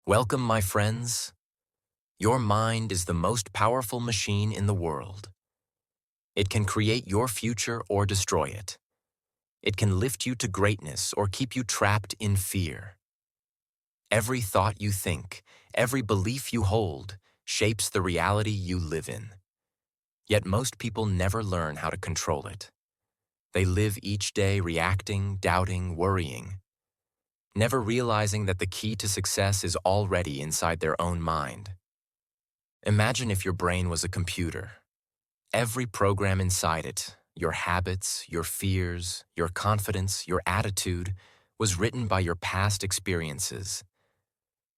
Welcome, my friends. Your mind is the most powerful machine in the world. It can create your future or destroy it. It can lift you to greatness or keep you trapped in fear. Every thought you think, every belief you hold, shapes the reality you live in. Yet most people never learn how to control it. They live each day reacting, doubting, worrying, never realizing that the key to success is already inside their own mind. Imagine if your brain was a computer. Every program inside it, your habits, your fears, your confidence, your attitude, was written by your past experiences.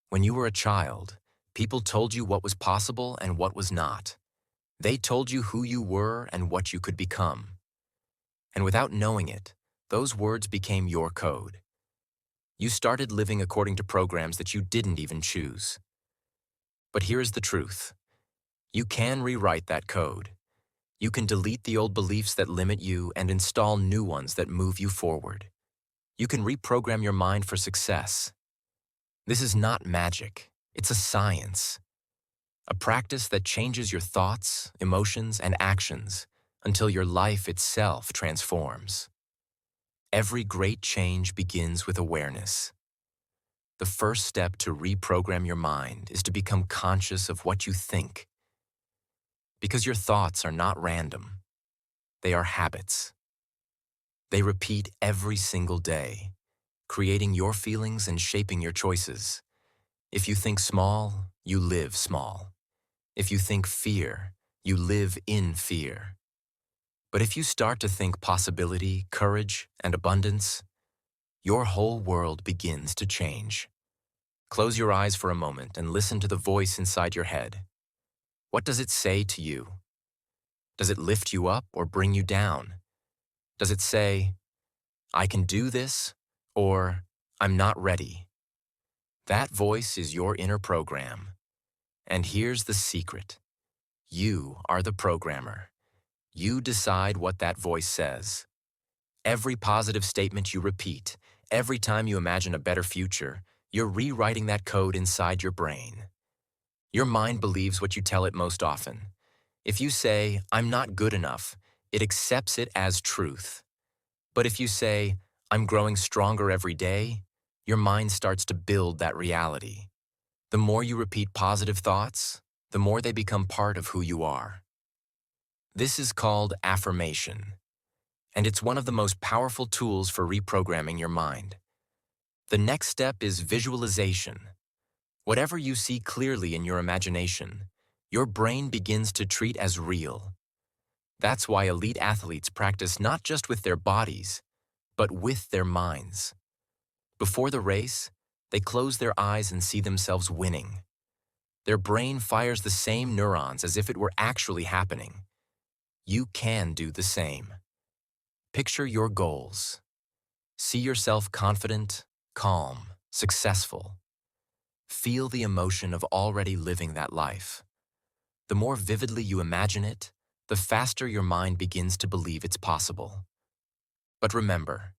When you were a child, people told you what was possible and what was not. They told you who you were and what you could become. And without knowing it, those words became your code. You started living according to programs that you didn't even choose. But here's the truth. You can rewrite that code. You can delete the old beliefs that limit you and install new ones that move you forward. You can reprogram your mind for success. This is not magic. It's a science. A practice that changes your thoughts, emotions, and actions until your life itself transforms. Every great change begins with awareness. The first step to reprogram your mind is to become conscious of what you think. Because your thoughts are not random. They are habits. They repeat every single day, creating your feelings and shaping your choices. If you think small, you live small. If you think fear, you live in fear. But if you start to think possibility, courage, and abundance, your whole world begins to change. Close your eyes for a moment and listen to the voice inside your head. What does it say to you? Does it lift you up or bring you down? Does it say, I can do this, or I'm not ready? That voice is your inner program. And here's the secret. You are the programmer. You decide what that voice says. Every positive statement you repeat, every time you imagine a better future, you're rewriting that code inside your brain. Your mind believes what you tell it most often. If you say, I'm not good enough, it accepts it as truth. But if you say, I'm growing stronger every day, your mind starts to build that reality. The more you repeat positive thoughts, the more they become part of who you are. This is called affirmation, and it's one of the most powerful tools for reprogramming your mind. The next step is visualization. Whatever you see clearly in your imagination, your brain begins to treat as real. That's why elite athletes practice not just with their bodies, but with their minds. Before the race, they close their eyes and see themselves winning. Their brain fires the same neurons as if it were actually happening. You can do the same. Picture your goals. See yourself confident, calm, successful. Feel the emotion of already living that life. The more vividly you imagine it, the faster your mind begins to believe it's possible. But remember,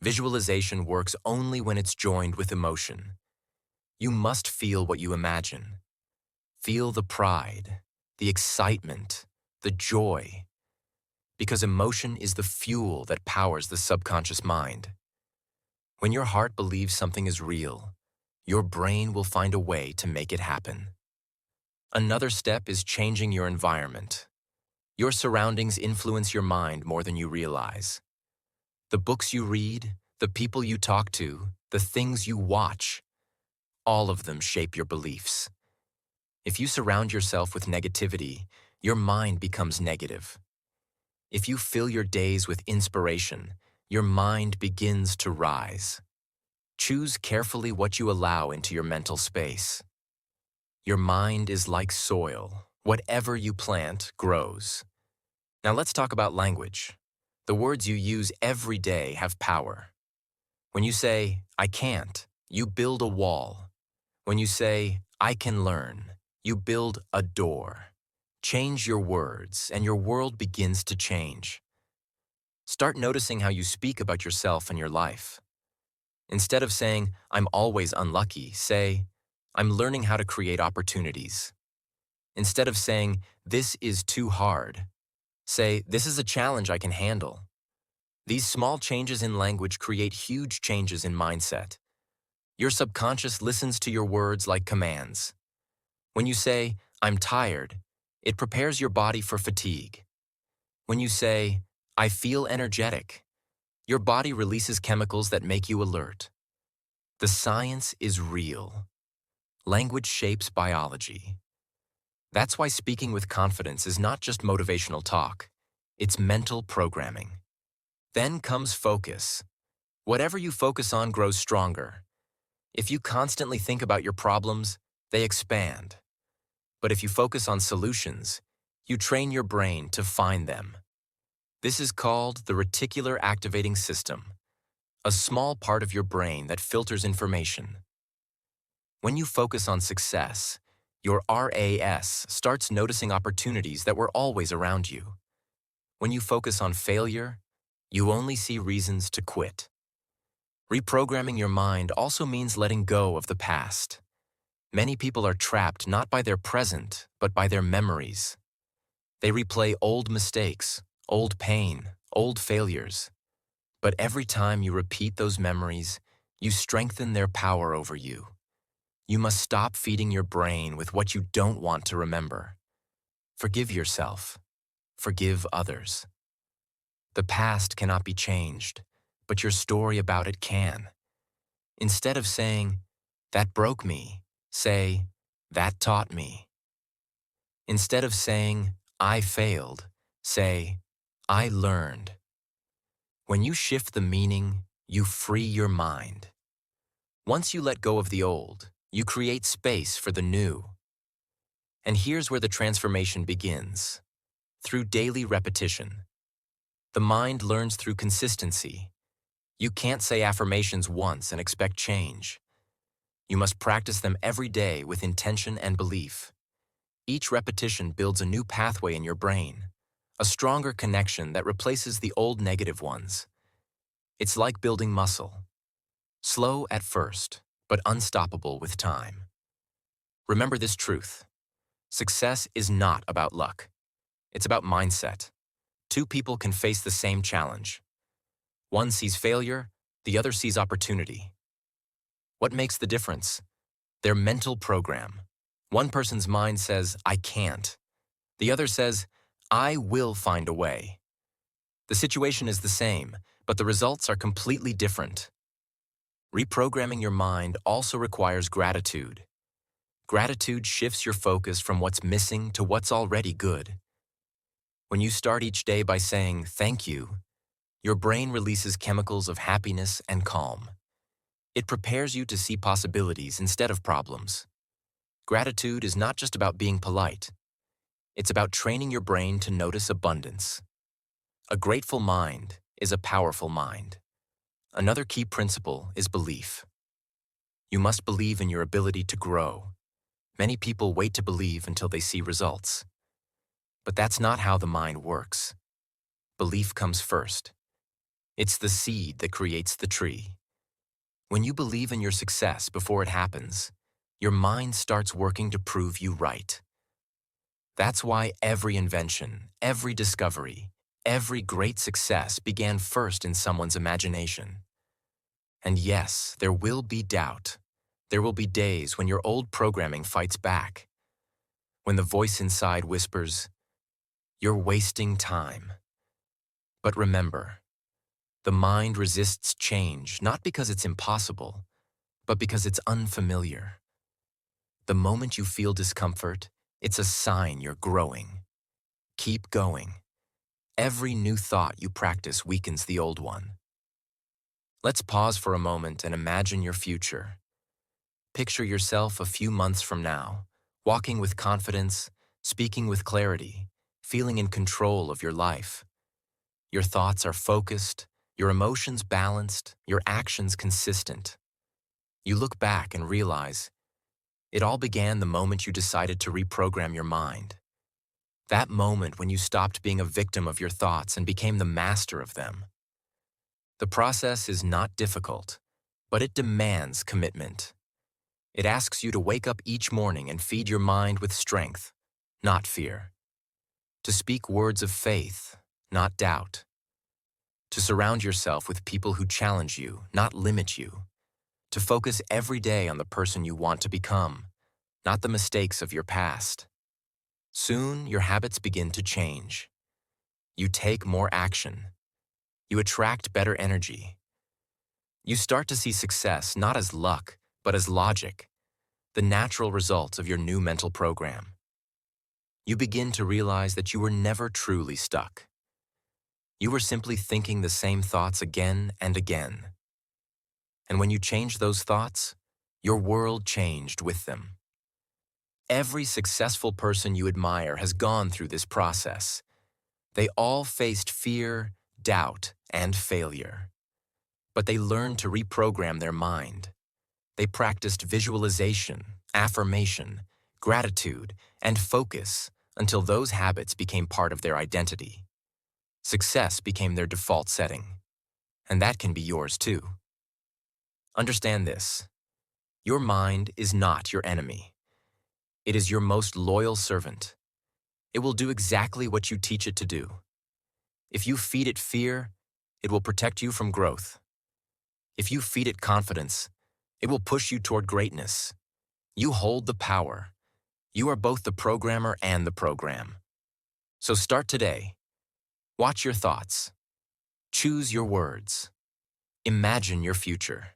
visualization works only when it's joined with emotion. You must feel what you imagine. Feel the pride, the excitement, the joy. Because emotion is the fuel that powers the subconscious mind. When your heart believes something is real, your brain will find a way to make it happen. Another step is changing your environment. Your surroundings influence your mind more than you realize. The books you read, the people you talk to, the things you watch, all of them shape your beliefs. If you surround yourself with negativity, your mind becomes negative. If you fill your days with inspiration, your mind begins to rise. Choose carefully what you allow into your mental space. Your mind is like soil. Whatever you plant grows. Now let's talk about language. The words you use every day have power. When you say, I can't, you build a wall. When you say, I can learn, you build a door. Change your words, and your world begins to change. Start noticing how you speak about yourself and your life. Instead of saying, I'm always unlucky, say, I'm learning how to create opportunities. Instead of saying, this is too hard, say, this is a challenge I can handle. These small changes in language create huge changes in mindset. Your subconscious listens to your words like commands. When you say, I'm tired, it prepares your body for fatigue. When you say, I feel energetic, your body releases chemicals that make you alert. The science is real. Language shapes biology. That's why speaking with confidence is not just motivational talk. It's mental programming. Then comes focus. Whatever you focus on grows stronger. If you constantly think about your problems, they expand. But if you focus on solutions, you train your brain to find them. This is called the reticular activating system, a small part of your brain that filters information. When you focus on success, your RAS starts noticing opportunities that were always around you. When you focus on failure, you only see reasons to quit. Reprogramming your mind also means letting go of the past. Many people are trapped not by their present, but by their memories. They replay old mistakes, old pain, old failures. But every time you repeat those memories, you strengthen their power over you. You must stop feeding your brain with what you don't want to remember. Forgive yourself. Forgive others. The past cannot be changed, but your story about it can. Instead of saying, that broke me, say, that taught me. Instead of saying, I failed, say, I learned. When you shift the meaning, you free your mind. Once you let go of the old, you create space for the new. And here's where the transformation begins. Through daily repetition. The mind learns through consistency. You can't say affirmations once and expect change. You must practice them every day with intention and belief. Each repetition builds a new pathway in your brain, a stronger connection that replaces the old negative ones. It's like building muscle. Slow at first, but unstoppable with time. Remember this truth. Success is not about luck. It's about mindset. Two people can face the same challenge. One sees failure, the other sees opportunity. What makes the difference? Their mental program. One person's mind says, I can't. The other says, I will find a way. The situation is the same, but the results are completely different. Reprogramming your mind also requires gratitude. Gratitude shifts your focus from what's missing to what's already good. When you start each day by saying, thank you, your brain releases chemicals of happiness and calm. It prepares you to see possibilities instead of problems. Gratitude is not just about being polite. It's about training your brain to notice abundance. A grateful mind is a powerful mind. Another key principle is belief. You must believe in your ability to grow. Many people wait to believe until they see results. But that's not how the mind works. Belief comes first. It's the seed that creates the tree. When you believe in your success before it happens, your mind starts working to prove you right. That's why every invention, every discovery, every great success began first in someone's imagination. And yes, there will be doubt. There will be days when your old programming fights back. When the voice inside whispers, you're wasting time. But remember, the mind resists change not because it's impossible, but because it's unfamiliar. The moment you feel discomfort, it's a sign you're growing. Keep going. Every new thought you practice weakens the old one. Let's pause for a moment and imagine your future. Picture yourself a few months from now, walking with confidence, speaking with clarity, feeling in control of your life. Your thoughts are focused, your emotions balanced, your actions consistent. You look back and realize it all began the moment you decided to reprogram your mind. That moment when you stopped being a victim of your thoughts and became the master of them. The process is not difficult, but it demands commitment. It asks you to wake up each morning and feed your mind with strength, not fear. To speak words of faith, not doubt. To surround yourself with people who challenge you, not limit you. To focus every day on the person you want to become, not the mistakes of your past. Soon, your habits begin to change. You take more action. You attract better energy. You start to see success not as luck, but as logic, the natural result of your new mental program. You begin to realize that you were never truly stuck. You were simply thinking the same thoughts again and again. And when you changed those thoughts, your world changed with them. Every successful person you admire has gone through this process. They all faced fear, doubt, and failure. But they learned to reprogram their mind. They practiced visualization, affirmation, gratitude, and focus until those habits became part of their identity. Success became their default setting. And that can be yours too. Understand this. Your mind is not your enemy. It is your most loyal servant. It will do exactly what you teach it to do. If you feed it fear, it will protect you from growth. If you feed it confidence, it will push you toward greatness. You hold the power. You are both the programmer and the program. So start today. Watch your thoughts. Choose your words. Imagine your future.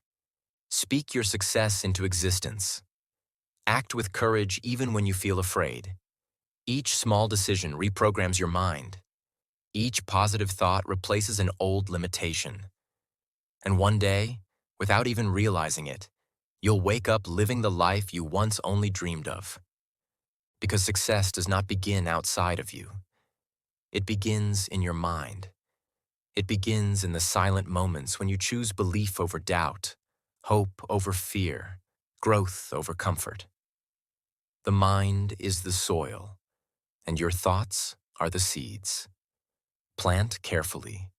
Speak your success into existence. Act with courage even when you feel afraid. Each small decision reprograms your mind. Each positive thought replaces an old limitation. And one day, without even realizing it, you'll wake up living the life you once only dreamed of. Because success does not begin outside of you. It begins in your mind. It begins in the silent moments when you choose belief over doubt, hope over fear, growth over comfort. The mind is the soil, and your thoughts are the seeds. Plant carefully,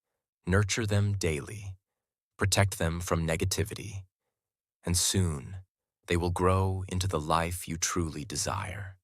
nurture them daily, protect them from negativity, and soon they will grow into the life you truly desire.